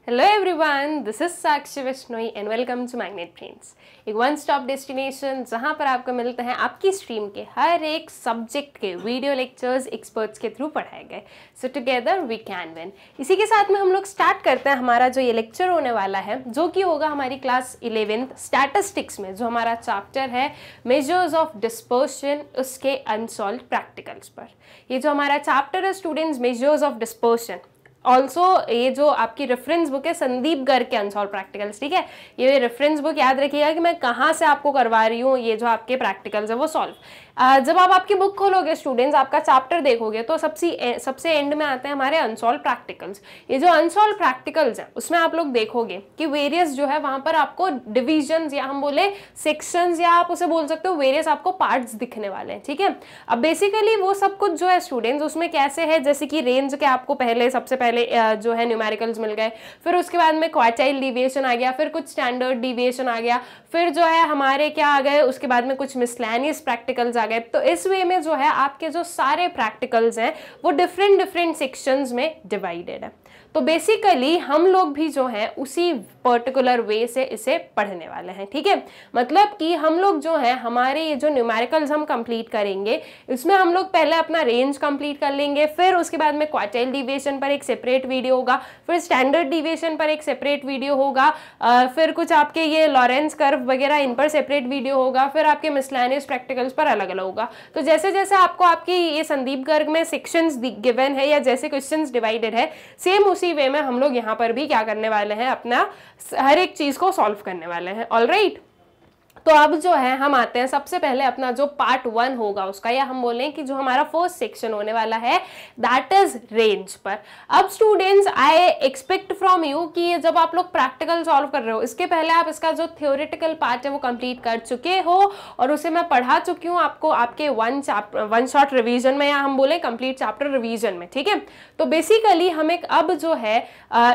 Hello everyone, this is Sakshi Vishnoi and welcome to Magnet Brains, एक one stop destination जहां पर आपको मिलते हैं आपकी स्ट्रीम के हर एक सब्जेक्ट के वीडियो लेक्चर्स एक्सपर्ट्स के थ्रू पढ़ाए गए। So together we can win. इसी के साथ में हम लोग स्टार्ट करते हैं हमारा जो ये लेक्चर होने वाला है, जो कि होगा हमारी क्लास 11th स्टैटिस्टिक्स में, जो हमारा चैप्टर है मेजर्स ऑफ डिस्पर्शन, उसके अनसॉल्व्ड प्रैक्टिकल्स पर। ये जो हमारा चैप्टर है students, measures of dispersion, also ये जो आपकी रेफरेंस बुक है संदीप गर्ग के अनसॉल्व प्रैक्टिकल्स, ठीक है। ये रेफरेंस बुक याद रखिएगा कि मैं कहाँ से आपको करवा रही हूँ ये जो आपके प्रैक्टिकल्स है वो सॉल्व। जब आप आपकी बुक खोलोगे स्टूडेंट्स, आपका चैप्टर देखोगे तो सबसे एंड में आते हैं हमारे अनसॉल्व प्रैक्टिकल्स। ये जो अनसॉल्व प्रैक्टिकल्स हैं उसमें आप लोग देखोगे कि वेरियस जो है वहां पर आपको डिविजन्स या हम बोले सेक्शंस या आप उसे बोल सकते हो वेरियस आपको पार्ट्स दिखने वाले हैं, ठीक है। अब बेसिकली वो सब कुछ जो है स्टूडेंट्स उसमें कैसे है, जैसे कि रेंज के आपको सबसे पहले जो है न्यूमेरिकल्स मिल गए, फिर उसके बाद में क्वार्टाइल डिविएशन आ गया, फिर कुछ स्टैंडर्ड डिविएशन आ गया, फिर जो है हमारे क्या आ गए, उसके बाद में कुछ मिसलेनियस प्रैक्टिकल्स आ गए। तो इस वे में जो है आपके जो सारे प्रैक्टिकल्स हैं वो डिफरेंट सेक्शंस में डिवाइडेड है। तो बेसिकली हम लोग भी जो है उसी पर्टिकुलर वे से इसे पढ़ने वाले हैं, ठीक है। मतलब कि हम लोग जो है हमारे ये जो न्यूमेरिकल्स हम कंप्लीट करेंगे, इसमें हम लोग पहले अपना रेंज कंप्लीट कर लेंगे, फिर उसके बाद में क्वार्टाइल डिविएशन पर एक सेपरेट वीडियो होगा, फिर स्टैंडर्ड डिविएशन पर एक सेपरेट वीडियो होगा, फिर कुछ आपके ये लॉरेंस कर्व वगैरह इन पर सेपरेट वीडियो होगा, फिर आपके मिसलेनियस प्रैक्टिकल्स पर अलग अलग होगा। तो जैसे जैसे आपको आपकी ये संदीप गर्ग में सेक्शंस गिवन है या जैसे क्वेश्चंस डिवाइडेड है, सेम उसी वे में हम लोग यहाँ पर भी क्या करने वाले हैं, अपना हर एक चीज को सॉल्व करने वाले हैं। ऑलराइट, तो अब जो है हम आते हैं सबसे पहले अपना जो पार्ट 1 होगा उसका, या हम बोलें कि जो हमारा फर्स्ट सेक्शन होने वाला है दैट इज रेंज पर। अब students I expect from you कि ये जब आप लोग प्रैक्टिकल सॉल्व कर रहे हो, इसके पहले आप इसका जो थ्योरेटिकल पार्ट है वो कंप्लीट कर चुके हो और उसे मैं पढ़ा चुकी हूँ आपको आपके वन शॉट रिवीजन में, या हम बोले कंप्लीट चैप्टर रिवीजन में, ठीक है। तो बेसिकली हमें अब जो है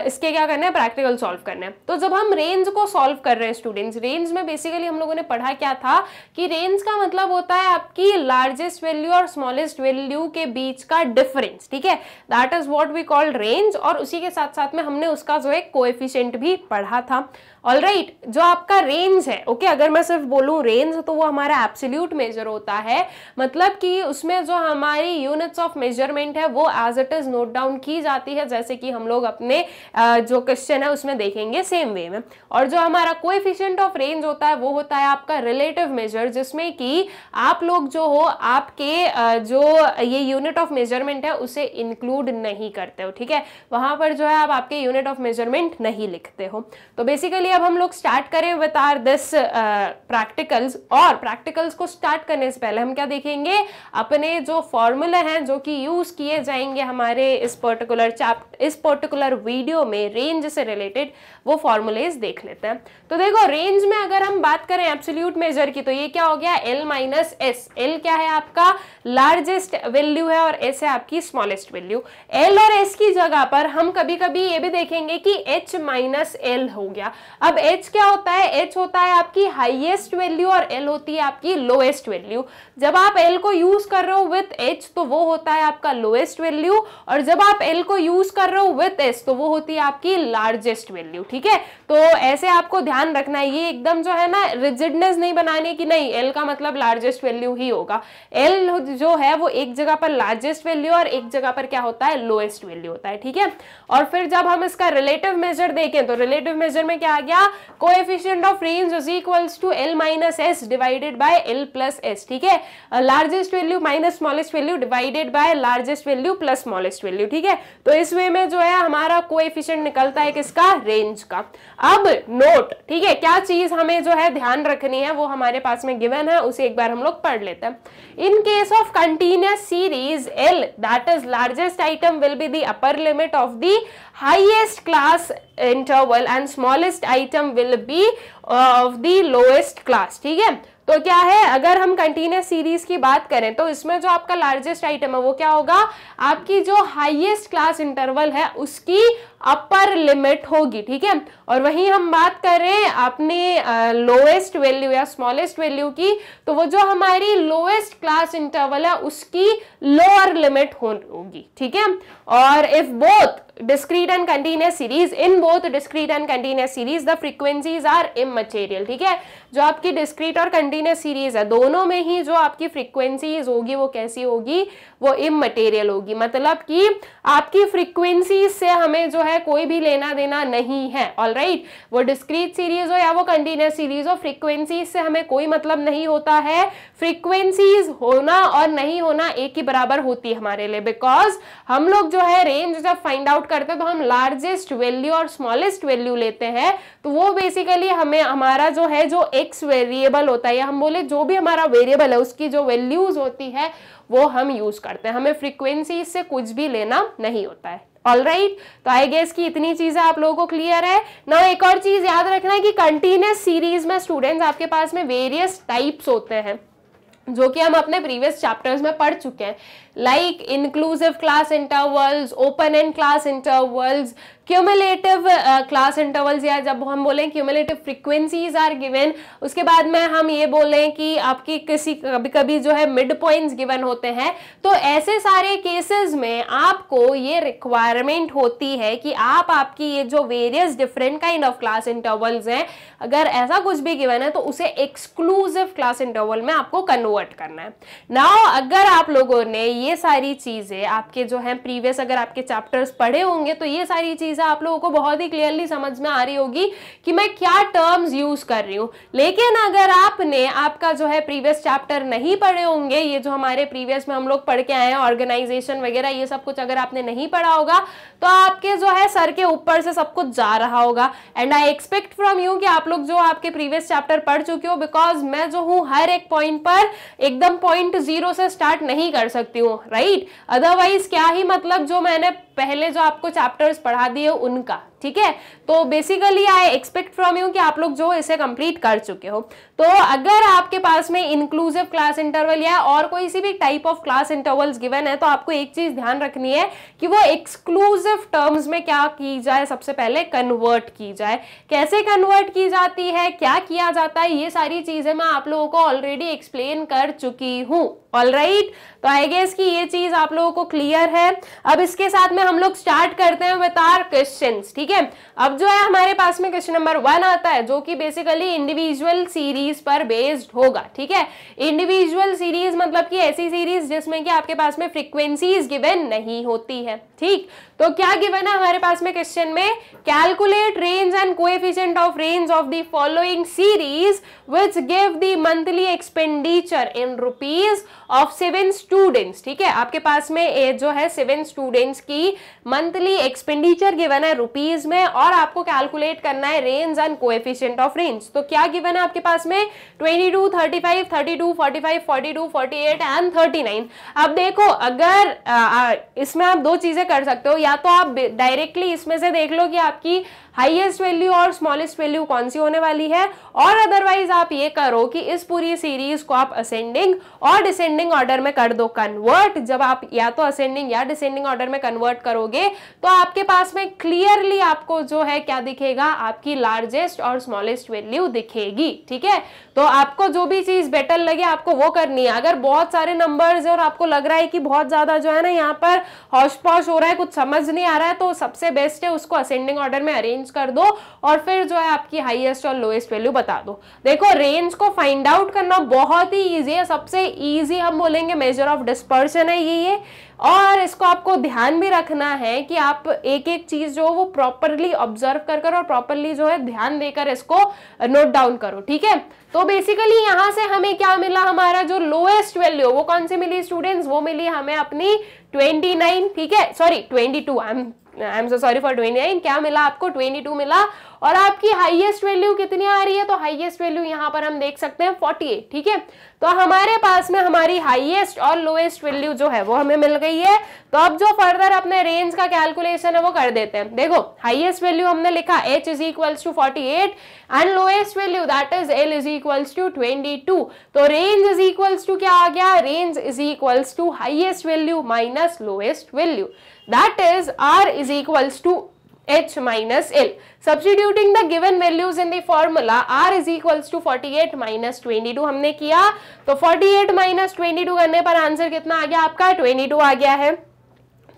इसके क्या करना है, प्रैक्टिकल सॉल्व करना है। तो जब हम रेंज को सॉल्व कर रहे हैं स्टूडेंट्स, रेंज में बेसिकली हम लोगों ने पढ़ा क्या था कि रेंज का मतलब होता है आपकी लार्जेस्ट वैल्यू और स्मॉलेस्ट वैल्यू के बीच का डिफरेंस, ठीक है। That is what we call range. और उसी के साथ साथ में हमने उसका जो है कोएफिशिएंट भी पढ़ा था। ऑलराइट, जो आपका रेंज है, ओके, अगर मैं सिर्फ बोलूं रेंज तो वो हमारा एब्सोल्यूट मेजर होता है, मतलब कि उसमें जो हमारी यूनिट्स ऑफ मेजरमेंट है वो as it is note down की जाती है, जैसे कि हम लोग अपने जो क्वेश्चन है उसमें देखेंगे सेम वे में। और जो हमारा कोएफिशिएंट ऑफ रेंज होता है वो होता है आपका रिलेटिव मेजर, जिसमें कि आप लोग जो हो आपके जो ये यूनिट ऑफ मेजरमेंट है उसे इंक्लूड नहीं करते हो, ठीक है। वहां पर जो है आप आपके यूनिट ऑफ मेजरमेंट नहीं लिखते हो। तो बेसिकली अब हम लोग स्टार्ट करें विद आवर दिस प्रैक्टिकल्स। और प्रैक्टिकल्स को स्टार्ट करने से पहले हम क्या देखेंगे, अपने जो फॉर्मूले हैं जो कि यूज किए जाएंगे हमारे इस पर्टिकुलर वीडियो में रेंज से रिलेटेड, वो फॉर्मूलेज देख लेते हैं। तो देखो, रेंज में अगर हम बात करें एब्सोल्यूट मेजर की, तो ये क्या हो गया, L माइनस एस। L क्या है, आपका लार्जेस्ट वैल्यू है, और S है आपकी स्मॉलेस्ट वैल्यू। L और S की जगह पर हम कभी कभी ये भी देखेंगे कि H माइनस L हो गया। अब H क्या होता है, H होता है आपकी हाईएस्ट वैल्यू और L होती है आपकी लोएस्ट वैल्यू। जब आप L को यूज कर रहे हो विथ H तो वो होता है आपका लोएस्ट वैल्यू, और जब आप L को यूज कर रहे हो विथ S तो वो होती है आपकी लार्जेस्ट वैल्यू, ठीक है। तो ऐसे आपको ध्यान रखना है, ये एकदम जो है ना रिजिडनेस नहीं बनाने की, नहीं L का मतलब लार्जेस्ट वैल्यू ही होगा। L जो है वो एक जगह पर लार्जेस्ट वैल्यू और एक जगह पर क्या होता है, लोएस्ट वैल्यू होता है, ठीक है। और फिर जब हम इसका रिलेटिव मेजर देखें तो रिलेटिव मेजर में क्या आ गया, coefficient of range is equals to L minus S divided by L plus S, ठीक है। Largest value minus smallest value divided by largest value plus smallest value, ठीक है। तो इस वे में जो है हमारा कोएफिशिएंट निकलता है किसका, रेंज का। अब नोट, ठीक है, क्या चीज हमें जो है ध्यान रखनी है वो हमारे पास में गिवन है, उसे एक बार हम लोग पढ़ लेते हैं। In case of continuous series L that is largest item will be the upper limit of the highest class interval and smallest item will be of the lowest class, ठीक है। तो क्या है, अगर हम कंटिन्यूअस सीरीज की बात करें तो इसमें जो आपका लार्जेस्ट आइटम है वो क्या होगा, आपकी जो हाईएस्ट क्लास इंटरवल है उसकी अपर लिमिट होगी, ठीक है। और वहीं हम बात करें अपने लोएस्ट वैल्यू या स्मॉलेस्ट वैल्यू की, तो वो जो हमारी लोएस्ट क्लास इंटरवल है उसकी लोअर लिमिट होगी, ठीक है। और if both discrete and continuous series, in both discrete and continuous series the frequencies are immaterial, ठीक है। जो आपकी discrete और continuous series है दोनों में ही जो आपकी frequencies होगी वो कैसी होगी, वो immaterial होगी, मतलब कि आपकी frequencies से हमें जो है कोई भी लेना देना नहीं है, ऑलराइट। वो discrete series हो या वो continuous series हो, frequencies से हमें कोई मतलब नहीं होता है। frequencies होना और नहीं होना एक ही बराबर होती है हमारे लिए, बिकॉज हम लोग जो है रेंज जब फाइंड आउट करते हैं तो हम लार्जेस्ट वैल्यू और स्मॉलेस्ट वैल्यू लेते हैं, तो वो बेसिकली हमें हमारा जो है जो एक्स वेरिएबल होता है या हम बोले जो भी हमारा वेरिएबल है उसकी जो वैल्यूज होती है वो हम यूज करते हैं, हमें फ्रीक्वेंसी से कुछ भी लेना नहीं होता है, ऑलराइट। तो आई गेस कि इतनी चीजें आप लोगों को क्लियर है ना। एक और चीज याद रखना है कि कंटिन्यूअस सीरीज में स्टूडेंट्स आपके पास में वेरियस टाइप्स होते हैं जो कि हम अपने प्रीवियस चैप्टर्स में पढ़ चुके हैं, like inclusive class intervals, open and class intervals, cumulative class intervals, या जब हम बोलें क्यूमुलेटिव फ्रीक्वेंसीज आर गिवन, उसके बाद में हम ये बोलें कि आपकी किसी कभी कभी जो है मिड पॉइंट्स गिवन होते हैं। तो ऐसे सारे केसेस में आपको ये रिक्वायरमेंट होती है कि आप आपकी ये जो various different kind of class intervals हैं, अगर ऐसा कुछ भी गिवन है तो उसे एक्सक्लूसिव क्लास इंटरवल में आपको कन्वर्ट करना है। नाउ अगर आप लोगों ने ये सारी चीजें आपके जो है प्रीवियस अगर आपके चैप्टर्स पढ़े होंगे तो ये सारी चीजें आप लोगों को बहुत ही क्लियरली समझ में आ रही होगी कि मैं क्या टर्म्स यूज कर रही हूं। लेकिन अगर आपने आपका जो है प्रीवियस चैप्टर नहीं पढ़े होंगे, ये जो हमारे प्रीवियस में हम लोग पढ़ के आए हैं ऑर्गेनाइजेशन वगैरह ये सब कुछ अगर आपने नहीं पढ़ा होगा तो आपके जो है सर के ऊपर से सब कुछ जा रहा होगा। And I expect from you कि आप लोग जो आपके प्रीवियस चैप्टर पढ़ चुके हो, बिकॉज मैं जो हूं हर एक पॉइंट पर एकदम पॉइंट जीरो से स्टार्ट नहीं कर सकती हूँ, राइट। अदरवाइज क्या ही मतलब जो मैंने पहले जो आपको चैप्टर्स पढ़ा दिए उनका, ठीक है। तो basically I expect from you कि आप लोग जो इसे कंप्लीट कर चुके हो। तो अगर आपके पास में इंक्लूसिव क्लास इंटरवल या और कोई सी भी type of class intervals given है तो आपको एक चीज ध्यान रखनी है कि वो एक्सक्लूसिव टर्म्स में क्या की जाए, सबसे पहले कन्वर्ट की जाए। कैसे कन्वर्ट की जाती है, क्या किया जाता है, ये सारी चीजें मैं आप लोगों को ऑलरेडी एक्सप्लेन कर चुकी हूँ, ऑलराइट। तो आई गेस कि ये चीज आप लोगों को क्लियर है। अब इसके साथ में हम लोग स्टार्ट करते हैं विद आवर क्वेश्चंस, ठीक है। अब जो है हमारे पास में क्वेश्चन नंबर 1 आता है जो कि बेसिकली इंडिविजुअल सीरीज पर बेस्ड होगा, ठीक है। इंडिविजुअल सीरीज मतलब कि ऐसी सीरीज जिसमें कि आपके पास में फ्रीक्वेंसीज गिवन नहीं होती है, ठीक। तो क्या गिवन है हमारे पास में क्वेश्चन में, calculate range and coefficient of range of the following series which give the monthly expenditure in rupees of 7 students, ठीक है। आपके पास में ये जो है 7 स्टूडेंट्स की मंथली एक्सपेंडिचर गिवन है रुपीज में और आपको कैलकुलेट करना है range and coefficient of range. तो क्या गिवन है आपके पास में 22, 35, 32, 45, 42, 48 एंड 39। अब देखो अगर इसमें आप दो चीजें कर सकते हो, या तो आप डायरेक्टली इसमें से देख लो कि आपकी हाईएस्ट वैल्यू और स्मॉलेस्ट वैल्यू कौन सी होने वाली है, और अदरवाइज आप ये करो कि इस पूरी सीरीज को आप असेंडिंग और डिसेंडिंग ऑर्डर में कर दो कन्वर्ट। जब आप या तो असेंडिंग या डिसेंडिंग ऑर्डर में कन्वर्ट करोगे तो आपके पास में क्लियरली आपको जो है क्या दिखेगा, आपकी लार्जेस्ट और स्मॉलेस्ट वैल्यू दिखेगी, ठीक है। तो आपको जो भी चीज बेटर लगे आपको वो करनी है। अगर बहुत सारे नंबर्स है और आपको लग रहा है कि बहुत ज्यादा जो है ना यहाँ पर हौश पौश हो रहा है, कुछ समझ नहीं आ रहा है, तो सबसे बेस्ट है उसको असेंडिंग ऑर्डर में अरेंज कर दो और फिर जो है आपकी हाईएस्ट और लोएस्ट वैल्यू बता दो। देखो रेंज को फाइंड आउट करना बहुत ही इजी है, सबसे इजी हम बोलेंगे मेजर ऑफ डिस्पर्शन है ये। और इसको आपको ध्यान भी रखना है कि आप एक एक चीज जो वो प्रॉपरली ऑब्जर्व कर और प्रॉपरली जो है ध्यान देकर इसको नोट डाउन करो, ठीक है। तो बेसिकली यहां से हमें क्या मिला, हमारा जो लोएस्ट वैल्यू वो कौन सी मिली स्टूडेंट्स, वो मिली हमें अपनी 29, ठीक है, sorry 22, I am so sorry for 29, क्या मिला आपको 22 मिला। और आपकी हाईएस्ट वैल्यू कितनी आ रही है, तो हाईएस्ट वैल्यू यहाँ पर हम देख सकते हैं 48, ठीक है। तो हमारे पास में हमारी हाईएस्ट और लोएस्ट वैल्यू जो है वो हमें मिल गई है। तो अब जो फर्दर अपने रेंज का कैलकुलेशन है वो कर देते हैं। देखो हाईएस्ट वैल्यू हमने लिखा h is equals to 48 and lowest value that is l is equals to 22। तो रेंज इज इक्वल्स टू क्या आ गया, range is equals to highest value minus lowest value, that is r is equals to H minus L. Substituting the given values in the formula R is equals to 48 minus 22 हमने किया, तो 48 minus 22 करने पर answer कितना आ गया आपका 22 आ गया है।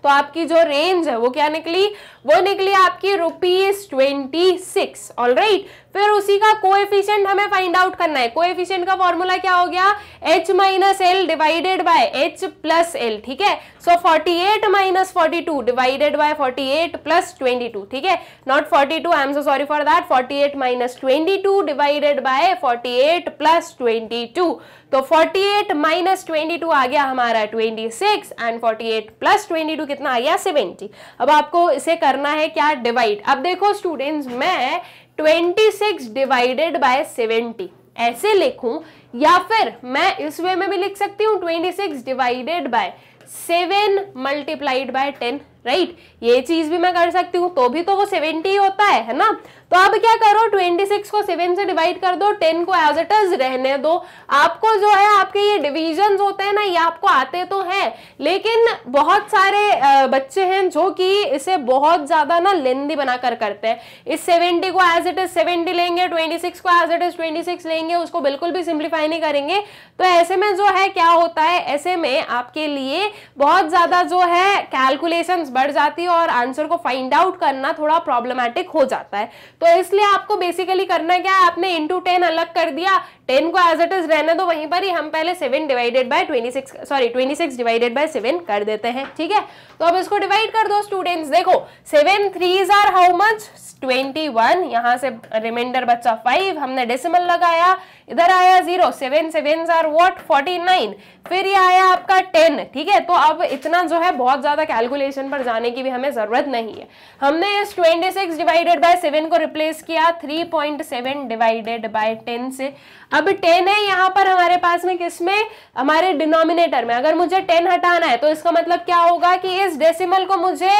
तो आपकी जो रेंज है वो क्या निकली, वो निकली आपकी ₹26। ऑलराइट, फिर उसी का कोएफिशिएंट हमें फाइंड आउट करना है। कोएफिशिएंट का फॉर्मूला क्या हो गया, H minus L divided by H plus L, ठीक है। सो 48 माइनस 42 डिवाइडेड बाय 48 प्लस 22, ठीक है, not 42, I am so sorry for that, 48 minus 22 divided by 48 plus 22, तो 48 माइनस 22 आ गया हमारा 26 एंड 48 प्लस 22 कितना आ गया 70। अब आपको इसे करना है क्या, डिवाइड। अब देखो स्टूडेंट्स, मैं 26 डिवाइडेड बाय 70 ऐसे लिखूं, या फिर मैं इस वे में भी लिख सकती हूँ 26 divided by 7 multiplied by 10, right, ये चीज भी मैं कर सकती हूँ, तो भी तो वो 70 होता है ना। तो अब क्या करो, 26 को 7 से डिवाइड कर दो, 10 को एज इट इज रहने दो। आपको जो है आपके ये डिविजन्स होते हैं ना, ये आपको आते तो हैं, लेकिन बहुत सारे बच्चे हैं जो कि इसे बहुत ज्यादा ना लेंदी बनाकर करते हैं। इस 70 को एज इट इज 70 लेंगे, 26 को एज इट इज 26 लेंगे, उसको बिल्कुल भी सिंप्लीफाई नहीं करेंगे। तो ऐसे में जो है क्या होता है, ऐसे में आपके लिए बहुत ज्यादा जो है कैलकुलेशंस बढ़ जाती है और आंसर को फाइंड आउट करना थोड़ा प्रॉब्लमैटिक हो जाता है। तो इसलिए आपको बेसिकली करना क्या है, आपने इंटू 10 अलग कर दिया, 10 को एज इट इज रहने दो वहीं पर ही, हम पहले 7 डिवाइडेड बाय 26 डिवाइडेड बाय 7 कर देते हैं, ठीक है। तो अब इसको डिवाइड कर दो स्टूडेंट्स, देखो 7 3s आर हाउ मच 21, यहां से रिमाइंडर बचा 5, हमने डेसिमल लगाया, इधर आया 0, 7 7s आर व्हाट 49, फिर ये आया आपका 10, ठीक है। तो अब इतना जो है बहुत ज्यादा कैलकुलेशन पर जाने की भी हमें जरूरत नहीं है। हमने इस 26 डिवाइडेड बाय 7 को रिप्लेस किया 3.7 डिवाइडेड बाय 10 से। अब 10 है यहाँ पर हमारे पास में, किसमें, हमारे डिनोमिनेटर में। अगर मुझे 10 हटाना है तो इसका मतलब क्या होगा कि इस डेसिमल को मुझे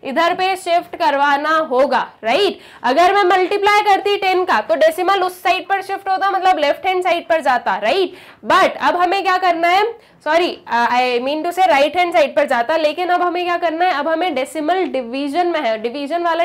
इधर पे शिफ्ट करवाना होगा, राइट। अगर मैं मल्टीप्लाई करती 10 का तो डेसिमल उस साइड पर शिफ्ट होता, मतलब लेफ्ट हैंड साइड पर जाता, राइट। बट अब हमें क्या करना है, सॉरी आई मीन टू से राइट हैंड साइड पर जाता, लेकिन अब हमें क्या करना है, अब हमें डेसिमल डिवीजन में है, डिवीजन वाला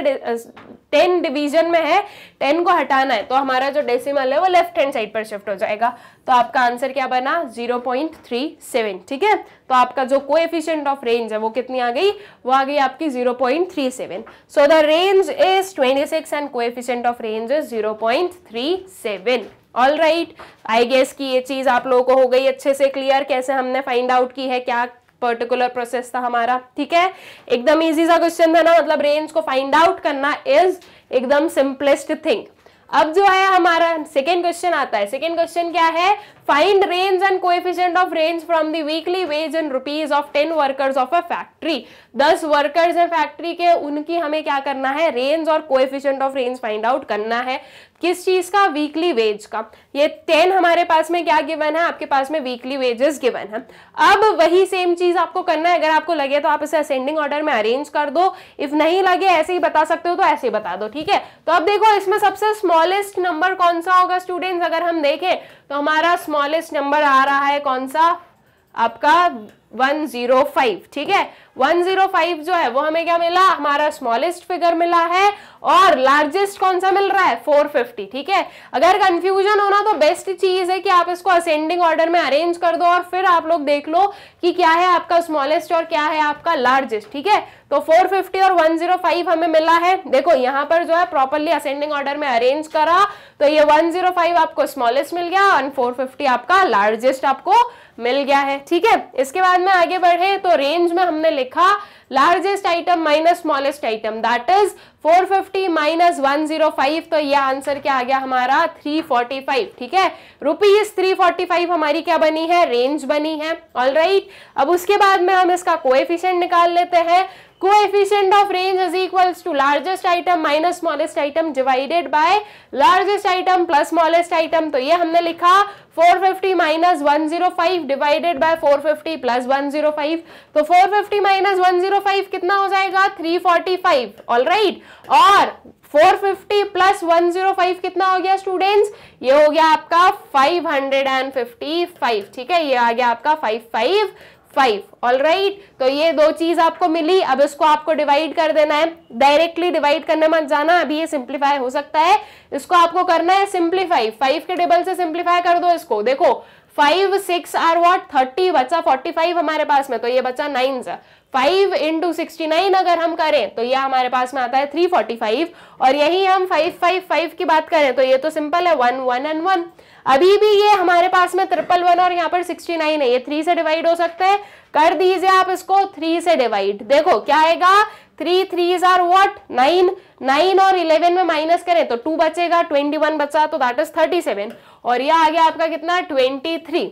10 डिवीजन में है, 10 को हटाना है, तो हमारा जो डेसिमल है वो लेफ्ट हैंड साइड पर शिफ्ट हो जाएगा। तो आपका आंसर क्या बना 0.37, ठीक है। तो आपका जो कोएफिशिएंट ऑफ रेंज है वो कितनी आ गई, वो आ गई आपकी 0.37। So the range is 26 and coefficient of range is 0.37। All right, I guess कि ये चीज आप लोगों को हो गई अच्छे से क्लियर, कैसे हमने फाइंड आउट की है, क्या पर्टिकुलर प्रोसेस था हमारा, ठीक है। एकदम इजी सा क्वेश्चन था ना, मतलब रेंज को फाइंड आउट करना इज एकदम सिंपलेस्ट थिंग। अब जो है हमारा सेकेंड क्वेश्चन आता है। सेकेंड क्वेश्चन क्या है, find range and coefficient of range from the weekly ways in rupees of 10 workers of a factory. 10 workers है फैक्ट्री के, उनकी हमें क्या करना है, रेंज और coefficient of range find out करना है। किस चीज का, वीकली वेज का। ये 10 हमारे पास में क्या गिवन है, आपके पास में वीकली वेजेस गिवन है। अब वही सेम चीज आपको करना है, अगर आपको लगे तो आप इसे असेंडिंग ऑर्डर में अरेंज कर दो, इफ नहीं लगे ऐसे ही बता सकते हो तो ऐसे ही बता दो, ठीक है। तो अब देखो इसमें सबसे स्मॉलेस्ट नंबर कौन सा होगा स्टूडेंट्स, अगर हम देखें तो हमारा स्मॉलेस्ट नंबर आ रहा है कौन सा, आपका 105, ठीक है। 105 जो है वो हमें क्या मिला, हमारा स्मॉलेस्ट फिगर मिला है, और लार्जेस्ट कौन सा मिल रहा है 450, ठीक है। अगर कंफ्यूजन होना तो बेस्ट चीज है कि आप इसको असेंडिंग ऑर्डर में अरेंज कर दो और फिर आप लोग देख लो कि क्या है आपका स्मॉलेस्ट और क्या है आपका लार्जेस्ट, ठीक है। तो 450 और 105 हमें मिला है। देखो यहाँ पर जो है प्रॉपर्ली असेंडिंग ऑर्डर में अरेंज करा तो ये 105 आपको स्मॉलेस्ट मिल गया और 450 आपका लार्जेस्ट आपको मिल गया है, ठीक है। इसके बाद में आगे बढ़े तो रेंज में हमने लिखा largest item minus smallest item, that is 450 minus 105, तो ये आंसर क्या आ गया हमारा 345, ठीक है। रुपीज 345 हमारी क्या बनी है, रेंज बनी है। ऑल राइट, अब उसके बाद में हम इसका कोएफिशिएंट निकाल लेते हैं। Coefficient of range is equals to largest item minus smallest item divided by largest item plus smallest item, तो ये हमने लिखा 450 माइनस 105 डिवाइडेड बाय 450 प्लस 105, तो 450 माइनस 105 कितना हो जाएगा 345, ऑल राइट। और 450 प्लस 105 कितना हो गया स्टूडेंट्स, ये हो गया आपका 555, ठीक है, ये आ गया आपका 555, 5। ऑलराइट, तो ये दो चीज आपको मिली। अब इसको आपको डिवाइड कर देना है, डायरेक्टली डिवाइड करने मत जाना, अभी ये सिंप्लीफाई हो सकता है, इसको आपको करना है सिंप्लीफाई। 5 के टेबल से सिंप्लीफाई कर दो इसको, देखो 5 6 आर व्हाट 30, बचा 45 हमारे पास में, तो ये बचा 9 सा 5 इंटू 69 अगर हम करें तो ये हमारे पास में आता है 345, और यही हम 555 की बात करें तो ये तो सिंपल है 1 1 एंड 1। अभी भी ये हमारे पास में 111 और यहाँ पर 69 है, ये 3 से डिवाइड हो सकता है, कर दीजिए आप इसको 3 से डिवाइड। देखो क्या आएगा, 3 3s आर व्हाट 9, 9 और 11 में माइनस करें तो 2 बचेगा, 21 बचा तो दैट इज 37, और ये आ गया आपका कितना 23।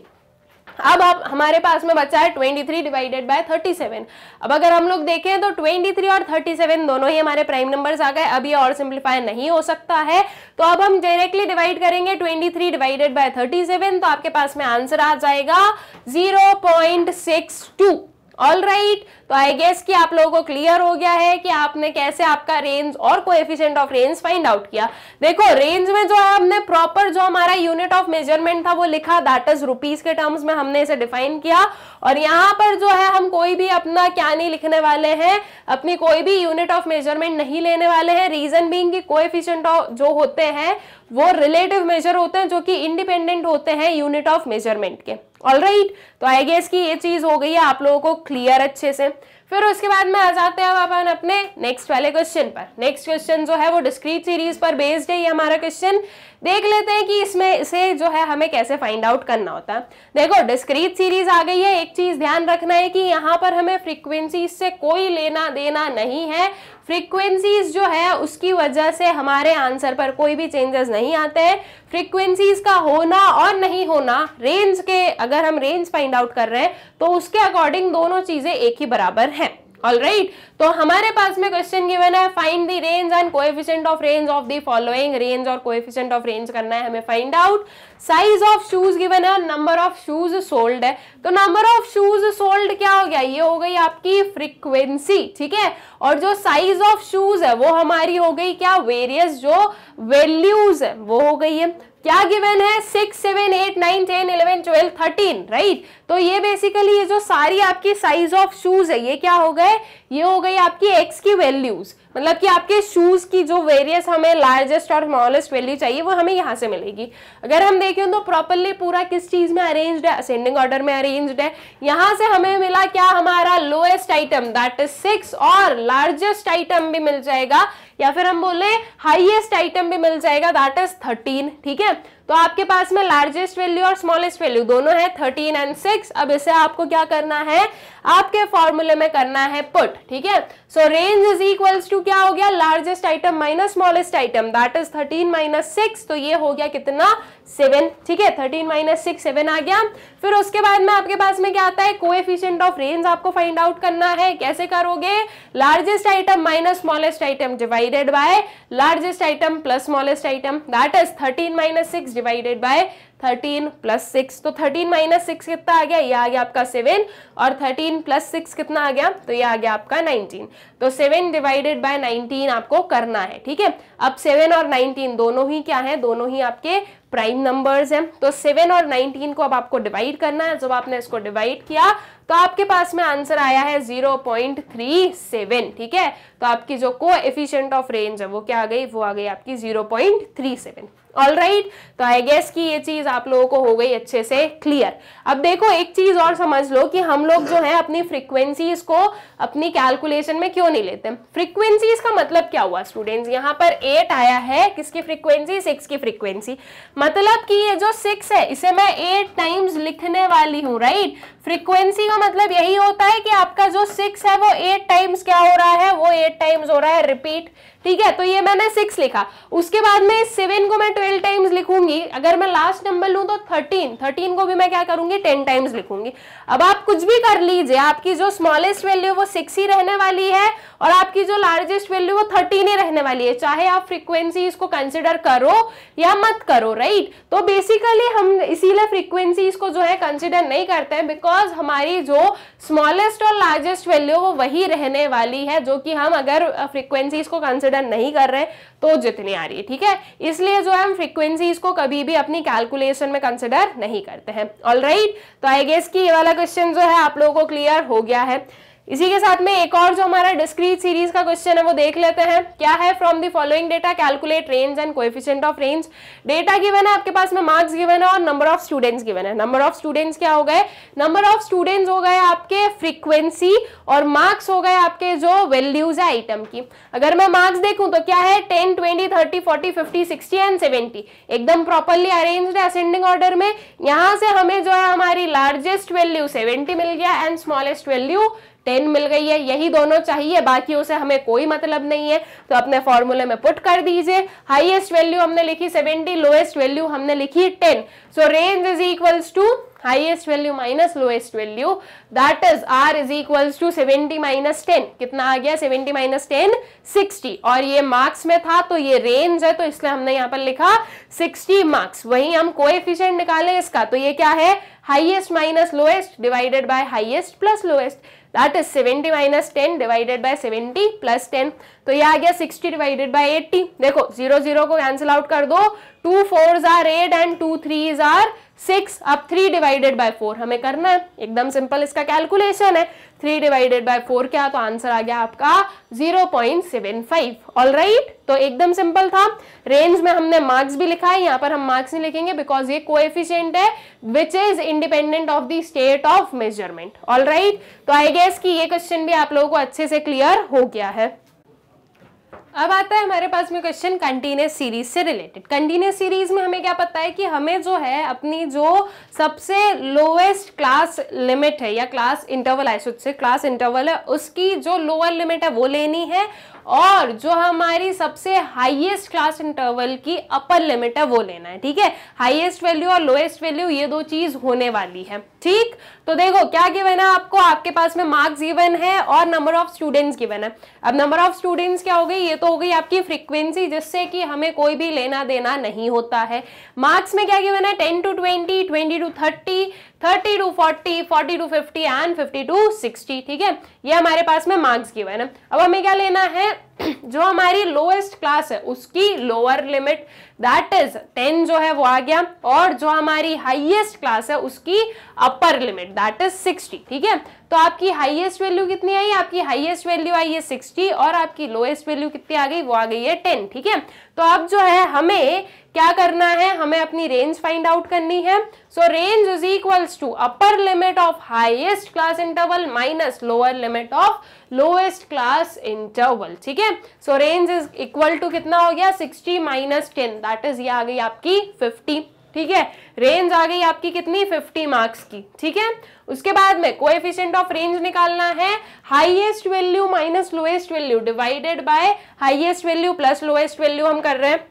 अब आप हमारे पास में बचा है 23 डिवाइडेड बाय 37। अब अगर हम लोग देखें तो 23 और 37 दोनों ही हमारे प्राइम नंबर्स आ गए। अब ये और सिंप्लीफाई नहीं हो सकता है, तो अब हम डायरेक्टली डिवाइड करेंगे 23 डिवाइडेड बाय 37, तो आपके पास में आंसर आ जाएगा 0.62। ऑलराइट, तो आई गेस कि आप लोगों को क्लियर हो गया है कि आपने कैसे आपका रेंज और coefficient of range find out किया। देखो रेंज में जो है हमने प्रॉपर जो हमारा यूनिट ऑफ मेजरमेंट था वो लिखा, दैट इज रुपीस के टर्म्स में हमने इसे डिफाइन किया, और यहाँ पर जो है हम कोई भी अपना क्या नहीं लिखने वाले हैं, अपनी कोई भी यूनिट ऑफ मेजरमेंट नहीं लेने वाले हैं। रीजन बीइंग कि कोएफिशिएंट जो होते हैं वो रिलेटिव मेजर होते हैं जो कि इंडिपेंडेंट होते हैं यूनिट ऑफ मेजरमेंट के। ऑलराइट, तो आई गेस कि ये चीज हो गई है आप लोगों को क्लियर अच्छे से। फिर उसके बाद में आ जाते हैं अपन अपने नेक्स्ट वाले क्वेश्चन पर। नेक्स्ट क्वेश्चन जो है वो डिस्क्रीट सीरीज पर बेस्ड है, ये हमारा क्वेश्चन। देख लेते हैं कि इसमें इसे जो है हमें कैसे फाइंड आउट करना होता है। देखो डिस्क्रीट सीरीज आ गई है, एक चीज ध्यान रखना है कि यहाँ पर हमें फ्रीक्वेंसीज से कोई लेना देना नहीं है। फ्रीक्वेंसीज जो है उसकी वजह से हमारे आंसर पर कोई भी चेंजेस नहीं आते हैं। फ्रीक्वेंसीज का होना और नहीं होना, रेंज के अगर हम रेंज फाइंड आउट कर रहे हैं तो उसके अकॉर्डिंग दोनों चीजें एक ही बराबर हैं। ऑलराइट, तो हमारे पास में क्वेश्चन गिवन है, find the range and coefficient of range of the following. Range और कोएफिशिएंट ऑफ रेंज करना है हमें find out. Size of shoes given है, नंबर ऑफ शूज सोल्ड है, तो नंबर ऑफ शूज सोल्ड क्या हो गया, ये हो गई आपकी फ्रीक्वेंसी। ठीक है, और जो साइज ऑफ शूज है वो हमारी हो गई क्या, वेरियस जो वैल्यूज है वो हो गई है। क्या गिवन है, 6 7 8 9 10 11 12 13, राइट। तो ये बेसिकली ये जो सारी आपकी साइज ऑफ शूज है ये क्या हो गए, ये हो गई आपकी एक्स की वैल्यूज, मतलब कि आपके शूज की जो वेरियस हमें लार्जेस्ट और स्मॉलेस्ट वैल्यू चाहिए वो हमें यहाँ से मिलेगी। अगर हम देखें तो प्रॉपर्ली पूरा किस चीज में अरेंज्ड है, असेंडिंग ऑर्डर में अरेंज्ड है। यहाँ से हमें मिला क्या, हमारा लोएस्ट आइटम दैट इज 6, और लार्जेस्ट आइटम भी मिल जाएगा, या फिर हम बोले हाईएस्ट आइटम भी मिल जाएगा दैट इज 13। ठीक है, तो आपके पास में लार्जेस्ट वैल्यू और स्मॉलेस्ट वैल्यू दोनों है 13 एंड 6। अब इसे आपको क्या करना है, आपके फॉर्मूले में करना है पुट। ठीक है, so range is equals to क्या हो गया, largest item minus smallest item that is 13 minus 6, तो ये हो गया कितना 7। ठीक है, 13 माइनस 6 7 आ गया। फिर उसके बाद में आपके पास में क्या आता है, कोएफिशिएंट ऑफ रेंज आपको फाइंड आउट करना है। कैसे करोगे, largest item minus smallest item divided by largest item plus smallest item that is 13 minus 6 divided by 13 plus 6। तो 13 माइनस 6 कितना आ गया, ये आ गया आपका 7, और 13 प्लस 6 कितना आ गया, तो ये आ गया आपका 19। तो 7 डिवाइडेड बाय 19 आपको करना है। ठीक है, अब 7 और 19 दोनों ही क्या है, दोनों ही आपके प्राइम नंबर्स हैं। तो 7 और 19 को अब आपको डिवाइड करना है। जब आपने इसको डिवाइड किया तो आपके पास में आंसर आया है 0.37। ठीक है, तो आपकी जो कोएफिशिएंट ऑफ रेंज है वो क्या आ गई, वो आ गई आपकी 0.37। ऑलराइट, तो आई गेस कि ये चीज आप लोगों को हो गई अच्छे से क्लियर। अब देखो एक चीज और समझ लो कि हम लोग जो है अपनी फ्रीक्वेंसीज को अपनी कैलकुलेशन में क्यों नहीं लेते। फ्रीक्वेंसीज का मतलब क्या हुआ स्टूडेंट्स, यहाँ पर 8 आया है, किसकी फ्रीक्वेंसी, 6 की फ्रीक्वेंसी, मतलब कि ये जो 6 है इसे मैं 8 टाइम्स लिखने वाली हूँ, राइट। फ्रीक्वेंसी का मतलब यही होता है कि आपका जो 6 है वो 8 टाइम्स क्या हो रहा है, वो 8 टाइम्स हो रहा है रिपीट। ठीक है, तो ये मैंने 6 लिखा, उसके बाद में 7 को मैं 12 टाइम्स लिखूंगी। अगर मैं लास्ट नंबर लूं तो 13 को भी मैं क्या करूंगी, 10 टाइम्स लिखूंगी। अब आप कुछ भी कर लीजिए, आपकी जो स्मॉलेस्ट वैल्यू वो 6 ही रहने वाली है, और आपकी जो लार्जेस्ट वैल्यू वो 13 ही रहने वाली है, चाहे आप फ्रीक्वेंसी इसको कंसिडर करो या मत करो, राइट। तो बेसिकली हम इसीलिए फ्रीक्वेंसी को जो है कंसिडर नहीं करते हैं, बिकॉज हमारी जो स्मॉलेस्ट और लार्जेस्ट वैल्यू वो वही रहने वाली है, जो कि हम अगर फ्रीक्वेंसी को कंसिडर कंसिडर नहीं कर रहे हैं तो जितनी आ रही है, ठीक है। इसलिए जो है हम फ्रीक्वेंसीज को कभी भी अपनी कैलकुलेशन में कंसिडर नहीं करते हैं। ऑलराइट, तो आई गेस कि ये वाला क्वेश्चन जो है आप लोगों को क्लियर हो गया है। इसी के साथ में एक और जो हमारा डिस्क्रीट सीरीज का क्वेश्चन है वो देख लेते हैं। क्या है, from the following data calculate range and coefficient of range. Data given है आपके पास में, मार्क्स गिवन है और नंबर ऑफ स्टूडेंट्स गिवन है। नंबर ऑफ स्टूडेंट्स क्या हो गए, नंबर ऑफ स्टूडेंट्स हो गए आपके फ्रीक्वेंसी और मार्क्स हो गए आपके जो वैल्यूज है आइटम की। अगर मैं मार्क्स देखूं तो क्या है 10, 20, 30, 40, 50, 60 एंड 70 एकदम प्रॉपरली अरेंज्ड है असेंडिंग ऑर्डर में। यहां से हमें जो है हमारी लार्जेस्ट वैल्यू 70 मिल गया एंड स्मॉलेस्ट वैल्यू 10 मिल गई है। यही दोनों चाहिए, बाकियों से हमें कोई मतलब नहीं है। तो अपने फॉर्मूले में पुट कर दीजिए। हाईएस्ट वैल्यू हमने लिखी 70, लोएस्ट वैल्यू हमने लिखी 10। So range is equals to highest value minus lowest value, that is R is equals to 70 minus 10। कितना आ गया 70 माइनस 10, 60। और ये मार्क्स में था तो ये रेंज है, तो इसलिए हमने यहाँ पर लिखा 60 मार्क्स। वही हम कोएफिशिएंट निकाले इसका, तो ये क्या है highest minus lowest divided by highest plus lowest, that is 70 minus 10 divided by 70 plus 10। तो ये आ गया 60 डिवाइडेड बाय 80। देखो 0 0 को कैंसिल आउट कर दो, 2 4s are 8 and 2 3s are 6। अब 3 डिवाइडेड बाय 4 हमें करना है, एकदम सिंपल इसका कैलकुलेशन है। 3 डिवाइडेड बाय 4 क्या, तो आंसर आ गया आपका 0.75। ऑलराइट, तो एकदम सिंपल था। रेंज में हमने मार्क्स भी लिखा है, यहाँ पर हम मार्क्स नहीं लिखेंगे बिकॉज ये कोएफिशिएंट है which is independent of the state of measurement. Alright, तो आई गेस कि ये क्वेश्चन भी आप लोगों को अच्छे से क्लियर हो गया है। अब आता है हमारे पास में क्वेश्चन कंटीन्यूअस सीरीज से रिलेटेड। कंटीन्यूअस सीरीज में हमें क्या पता है कि हमें जो है अपनी जो सबसे लोएस्ट क्लास लिमिट है या class interval I should say class interval है उसकी जो लोअर लिमिट है वो लेनी है, और जो हमारी सबसे हाईएस्ट क्लास इंटरवल की अपर लिमिट है वो लेना है। ठीक है, हाईएस्ट वैल्यू और लोएस्ट वैल्यू ये दो चीज होने वाली है। ठीक, तो देखो क्या गिवन है आपको, आपके पास में मार्क्स गिवन है और नंबर ऑफ स्टूडेंट्स गिवन है। अब नंबर ऑफ स्टूडेंट्स क्या हो गई, ये तो हो गई आपकी फ्रीक्वेंसी जिससे कि हमें कोई भी लेना देना नहीं होता है। मार्क्स में क्या गिवन है 10 to 20, 20 to 30, 30 to 40, 40 to 50 and 50 to 60। ठीक है, ये हमारे पास में मार्क्स गिवन है। अब हमें क्या लेना है, जो हमारी लोएस्ट क्लास है उसकी लोअर लिमिट दैट इज 10 जो है वो आ गया, और जो हमारी हाईएस्ट क्लास है उसकी अपर लिमिट दैट इज 60। ठीक है, तो आपकी हाईएस्ट वैल्यू कितनी आई, आपकी हाईएस्ट वैल्यू आई है 60 और आपकी लोएस्ट वैल्यू कितनी आ गई, वो आ गई है 10। ठीक है, तो अब जो है हमें क्या करना है, हमें अपनी रेंज फाइंड आउट करनी है। So range is equals to upper limit of highest class interval minus lower limit of lowest class interval. ठीक है, so range is equal to कितना हो गया 60 माइनस 10 दैट इज ये आ गई आपकी 50। ठीक है, रेंज आ गई आपकी कितनी 50 मार्क्स की। ठीक है, उसके बाद में कोएफिशिएंट ऑफ रेंज निकालना है, highest value minus lowest value divided bye highest value plus lowest value हम कर रहे हैं,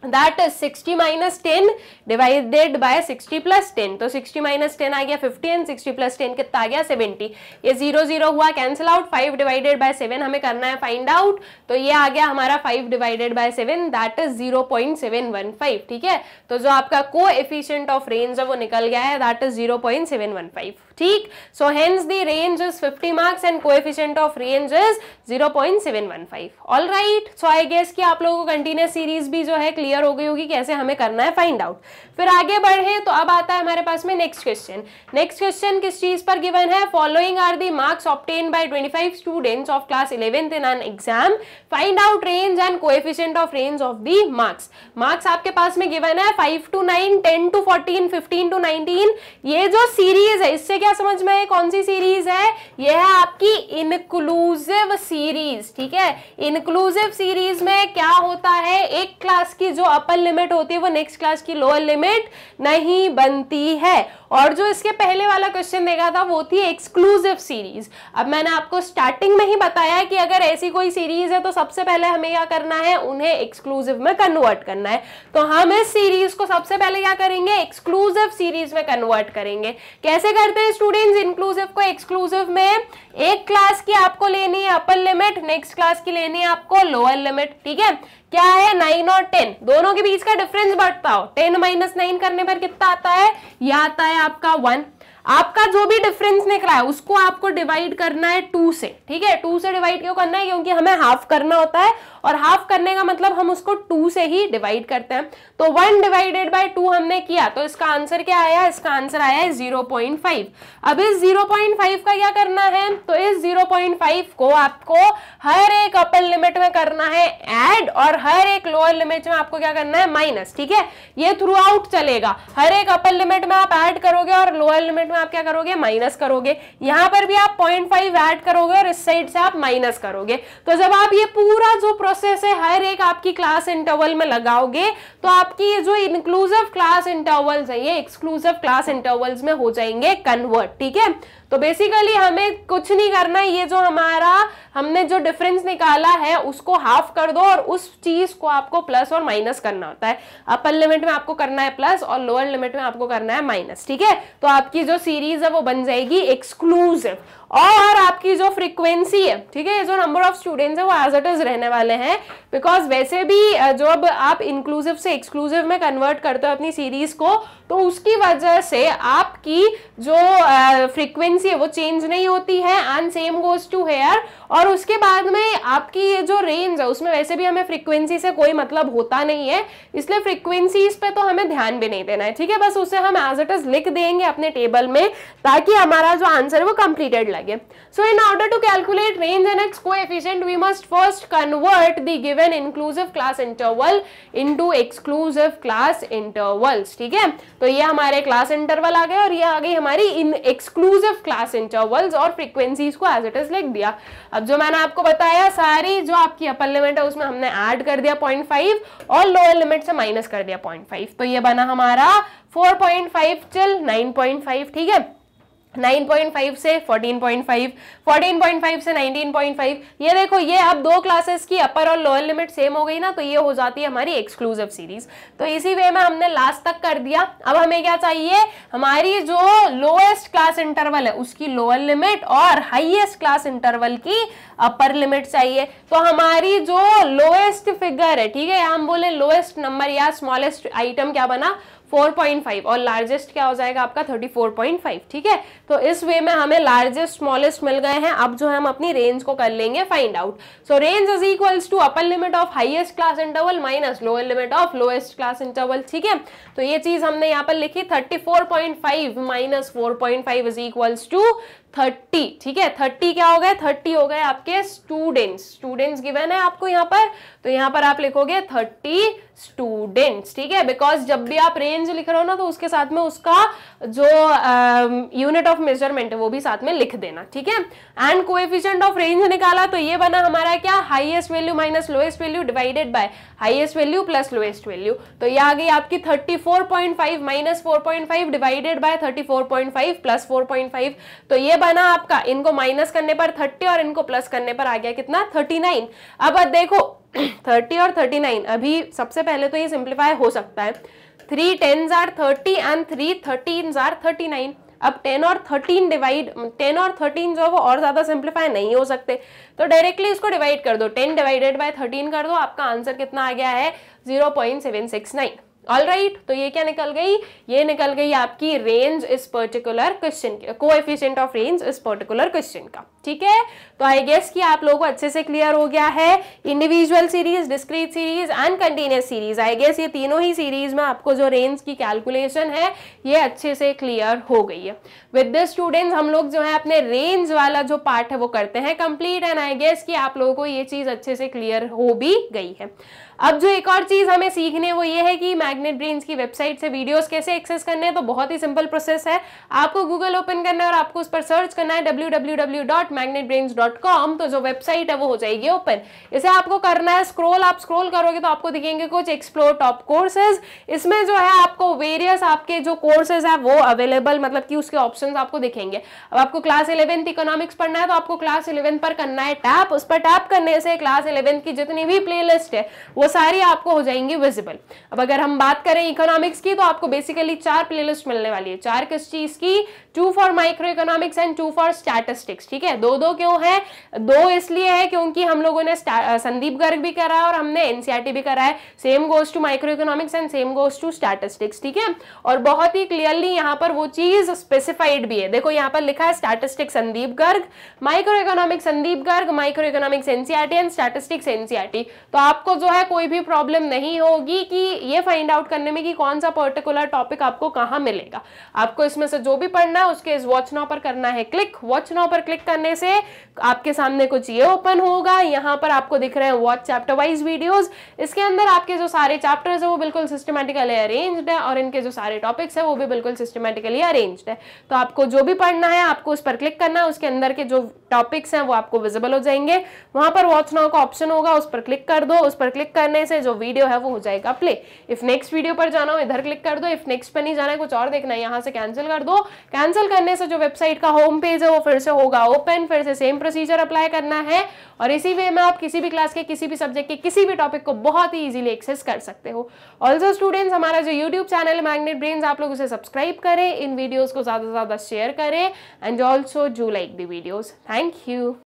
that is 60 minus 10 divided by 60 plus 10। तो 60 माइनस 10 आ गया 50 एंड 60 प्लस 10 कितना आ गया 70। ये 0 0 हुआ कैंसिल आउट, 5 डिवाइडेड बाय 7 हमें करना है फाइंड आउट, तो ये आ गया हमारा 5 डिवाइडेड बाय 7 दैट इज 0.715। ठीक है, तो जो आपका कोएफिशिएंट ऑफ रेंज है वो निकल गया है दैट इज 0.715। ठीक, so hence the range is 50 marks and coefficient of range is 0.715। All right, so I guess कि आप लोगों को कंटीन्यूअस सीरीज भी जो है क्लियर हो गई होगी कैसे हमें करना है फाइंड आउट। फिर आगे बढ़े तो अब आता है हमारे पास में नेक्स्ट क्वेश्चन। नेक्स्ट क्वेश्चन किस चीज पर गिवन है, following are the marks obtained by 25 students of class 11th in an exam, find out range and coefficient of range of the marks. Marks आपके पास में गिवन है 5 to 9, 10 to 14, 15 to 19। ये जो सीरीज है इससे क्या समझ में, कौन सी सीरीज है, ये है आपकी इनक्लूसिव सीरीज। ठीक है, इनक्लूसिव सीरीज में क्या होता है, एक क्लास की जो अपर लिमिट होती है वो नेक्स्ट क्लास की लोअर लिमिट नहीं बनती है। और जो इसके पहले वाला क्वेश्चन देखा था वो थी एक्सक्लूसिव सीरीज। अब मैंने आपको स्टार्टिंग में ही बताया कि अगर ऐसी कोई सीरीज है तो सबसे पहले हमें क्या करना है, उन्हें एक्सक्लूसिव में कन्वर्ट करना है। तो हम इस सीरीज को सबसे पहले क्या करेंगे, एक्सक्लूसिव सीरीज में कन्वर्ट करेंगे। कैसे करते हैं स्टूडेंट्स इंक्लूसिव को एक्सक्लूसिव में, एक क्लास की आपको लेनी है अपर लिमिट, नेक्स्ट क्लास की लेनी है आपको लोअर लिमिट। ठीक है, क्या है 9 और 10 दोनों के बीच का डिफरेंस बढ़ता हो, 10 माइनस 9 करने पर कितना आता है, यह आता है आपका 1। आपका जो भी डिफरेंस निकला है उसको आपको डिवाइड करना है 2 से। ठीक है, 2 से डिवाइड क्यों करना है, क्योंकि हमें हाफ करना होता है और हाफ करने का मतलब हम उसको 2 से ही डिवाइड करते हैं। तो 1 डिवाइडेड बाय 2 हमने किया, तो इसका आंसर क्या आया, इसका आंसर आया है 0.5। अब इस 0.5 का क्या करना है, तो इस 0.5 को आपको हर एक अपर लिमिट में करना है ऐड और हर एक लोअर लिमिट में आपको क्या करना है माइनस। ठीक है, ये थ्रू आउट चलेगा, हर एक अपर लिमिट में आप ऐड करोगे और लोअर लिमिट में आप क्या करोगे, माइनस करोगे। यहां पर भी आप 0.5 ऐड करोगे और इस साइड से आप माइनस करोगे। तो जब आप ये पूरा जो प्रोसेस है हर एक आपकी क्लास इंटरवल में लगाओगे तो आपकी ये जो इंक्लूसिव क्लास इंटरवल्स है ये एक्सक्लूसिव क्लास इंटरवल्स में हो जाएंगे कन्वर्ट। ठीक है, तो बेसिकली हमें कुछ नहीं करना, ये जो हमारा हमने जो डिफरेंस निकाला है उसको हाफ कर दो और उस चीज को आपको प्लस और माइनस करना होता है। अपर लिमिट में आपको करना है प्लस और लोअर लिमिट में आपको करना है माइनस। ठीक है, तो आपकी जो सीरीज है वो बन जाएगी एक्सक्लूसिव और आपकी जो फ्रीक्वेंसी है, ठीक है, जो नंबर ऑफ स्टूडेंट्स है वो एज इट इज रहने वाले हैं, बिकॉज वैसे भी जब आप इंक्लूसिव से एक्सक्लूसिव में कन्वर्ट करते हो अपनी सीरीज को तो उसकी वजह से आपकी जो फ्रीक्वेंसी है वो चेंज नहीं होती है and same goes to here. और उसके बाद में आपकी ये जो रेंज है उसमें वैसे भी हमें फ्रीक्वेंसी से कोई मतलब होता नहीं है, इसलिए फ्रीक्वेंसीज पे तो हमें ध्यान भी नहीं देना है। ठीक है, बस उसे हम एज इट इज लिख देंगे अपने टेबल में ताकि हमारा जो आंसर है वो कंप्लीटेड लगे। So in order to calculate range and its coefficient we must first convert the given inclusive class interval into exclusive class intervals. ठीक है, तो ये हमारे क्लास इंटरवल आ गए और ये आ गई हमारी इन एक्सक्लूसिव क्लास इंटरवल्स और फ्रीक्वेंसीज को एज इट इज लिख दिया। अब जो मैंने आपको बताया सारी जो आपकी अपर लिमिट है उसमें हमने ऐड कर दिया 0.5 और लोअर लिमिट से माइनस कर दिया 0.5, तो ये बना हमारा 4.5 till 9.5। ठीक है, 9.5 से 14.5, 14.5 से 19.5। ये देखो, ये अब दो क्लासेस की अपर और लोअर लिमिट सेम हो गई ना, तो ये हो जाती है हमारी एक्सक्लूसिव सीरीज। तो इसी वे में हमने लास्ट तक कर दिया। अब हमें क्या चाहिए, हमारी जो लोएस्ट क्लास इंटरवल है उसकी लोअर लिमिट और हाईएस्ट क्लास इंटरवल की अपर लिमिट चाहिए। तो हमारी जो लोएस्ट फिगर है, ठीक है, हम बोले लोएस्ट नंबर या स्मॉलेस्ट आइटम क्या बना 4.5 और लार्जेस्ट क्या हो जाएगा आपका 34.5। ठीक है, तो इस वे में हमें लार्जेस्ट स्मॉलेस्ट मिल गए हैं। अब जो है हम अपनी रेंज को कर लेंगे find out. So range is equals to upper limit of highest class interval minus lower limit of lowest class interval. ठीक है, तो ये चीज हमने यहाँ पर लिखी 34.5 माइनस 4.5 इज इक्वल्स टू 30। ठीक है, 30 क्या हो गए, 30 हो गए आपके स्टूडेंट्स गिवन है आपको यहाँ पर, तो यहाँ पर आप लिखोगे 30 स्टूडेंट्स। ठीक है, बिकॉज जब भी आप रेंज लिख रहे हो ना तो उसके साथ में उसका जो यूनिट ऑफ मेजरमेंट है वो भी साथ में लिख देना। ठीक है, एंड कोएफिशिएंट ऑफ रेंज निकाला तो ये बना हमारा क्या, highest value minus lowest value divided bye highest value plus lowest value. तो ये आ गई आपकी 34.5 माइनस 4.5 डिवाइडेड बाय 34.5 प्लस 4.5। तो ये बना आपका, इनको माइनस करने पर 30 और इनको प्लस करने पर आ गया कितना 39। अब देखो 30 और 39, अभी सबसे पहले तो ये सिंप्लीफाई हो सकता है, 3 10s are 30 and 3 13s are 39। अब 10 और 13 जो है वो और ज्यादा सिंप्लीफाई नहीं हो सकते, तो डायरेक्टली इसको डिवाइड कर दो, 10 डिवाइडेड बाय 13 कर दो, आपका आंसर कितना आ गया है 0.769। ऑल राइट, तो ये क्या निकल गई, ये निकल गई आपकी रेंज इस पर्टिकुलर क्वेश्चन की, कोएफिशिएंट ऑफ रेंज इस पर्टिकुलर क्वेश्चन का। ठीक है, तो आई गेस कि आप लोगों को अच्छे से क्लियर हो गया है individual series, discrete series and continuous series. I guess ये तीनों ही सीरीज में आपको जो रेंज की कैलकुलेशन है ये अच्छे से क्लियर हो गई है। विद दिस स्टूडेंट्स हम लोग जो है अपने रेंज वाला जो पार्ट है वो करते हैं कंप्लीट, एंड आई गेस कि आप लोगों को ये चीज अच्छे से क्लियर हो भी गई है। अब जो एक और चीज हमें सीखनी है वो ये है कि मैग्नेट ब्रेन्स की वेबसाइट से वीडियोस कैसे एक्सेस करने हैं। तो बहुत ही सिंपल प्रोसेस है, आपको गूगल ओपन करना है और आपको उस पर सर्च करना है www.magnetbrains.com। तो जो वेबसाइट है वो हो जाएगी ओपन। इसे आपको करना है स्क्रॉल, आप स्क्रॉल करोगे तो आपको दिखेंगे कुछ एक्सप्लोर टॉप कोर्सेज। इसमें जो है आपको वेरियस आपके जो कोर्सेज है वो अवेलेबल, मतलब कि उसके ऑप्शंस आपको दिखेंगे। अब आपको क्लास 11th इकोनॉमिक्स पढ़ना है तो आपको क्लास 11 पर करना है टैप, उस पर टैप करने से क्लास 11 की जितनी भी प्लेलिस्ट है वो सारी आपको हो जाएंगी विजिबल। अब अगर हम बात करें इकोनॉमिक्स की तो आपको बेसिकली 4 प्लेलिस्ट मिलने वाली है। 4 किस चीज की, 2 for micro economics and 2 for statistics. ठीक है, दो दो क्यों है? दो इसलिए है क्योंकि हम लोगों ने संदीप गर्ग भी करा है और हमने एनसीईआरटी भी करा है। Same goes to micro economics and same goes to statistics, ठीक है। और बहुत ही क्लियरली यहाँ पर वो चीज स्पेसिफाइड भी है, देखो यहाँ पर लिखा है statistics Sandeep Garg, micro economics Sandeep Garg, micro economics NCERT and statistics NCERT. तो आपको जो है कोई भी प्रॉब्लम नहीं होगी कि ये फाइंड आउट करने में कि कौन सा पर्टिकुलर टॉपिक आपको कहां मिलेगा। आपको इसमें से जो भी पढ़ना है उसके इस वॉच नाउ पर करना है क्लिक। वॉच नाउ पर क्लिक करने से आपके सामने कुछ ये ओपन होगा, यहाँ पर आपको दिख रहे हैं वॉच चैप्टर वाइज वीडियोस। इसके अंदर आपके जो सारे चैप्टर्स है वो बिल्कुल सिस्टमैटिकली अरेंज्ड है और इनके जो सारे टॉपिक्स है वो भी बिल्कुल सिस्टमैटिकली अरेंज्ड है। तो आपको जो भी पढ़ना है आपको उस पर क्लिक करना है, उसके अंदर के जो टॉपिक्स हैं वो आपको विजिबल हो जाएंगे। वहां पर वॉच नाउ का ऑप्शन होगा, उस पर क्लिक कर दो। उस पर क्लिक करने से जो वीडियो है वो हो जाएगा प्ले। इफ नेक्स्ट वीडियो पर जाना हो इधर क्लिक कर दो, इफ नेक्स्ट पर नहीं जाना है कुछ और देखना है यहाँ से कैंसिल कर दो। कैंसिल करने से जो वेबसाइट का होम पेज है वो फिर से होगा ओपन, फिर से सेम प्रोसीजर अप्लाई करना है और इसी वे में आप किसी भी क्लास के किसी भी सब्जेक्ट के किसी भी टॉपिक को बहुत ही इजीली एक्सेस कर सकते हो। ऑल्सो स्टूडेंट्स, हमारा जो यूट्यूब चैनल है मैग्नेट ब्रेन्स, आप लोग उसे सब्सक्राइब करें, इन वीडियोस को ज्यादा से ज्यादा शेयर करें and also do like the videos. Thank you.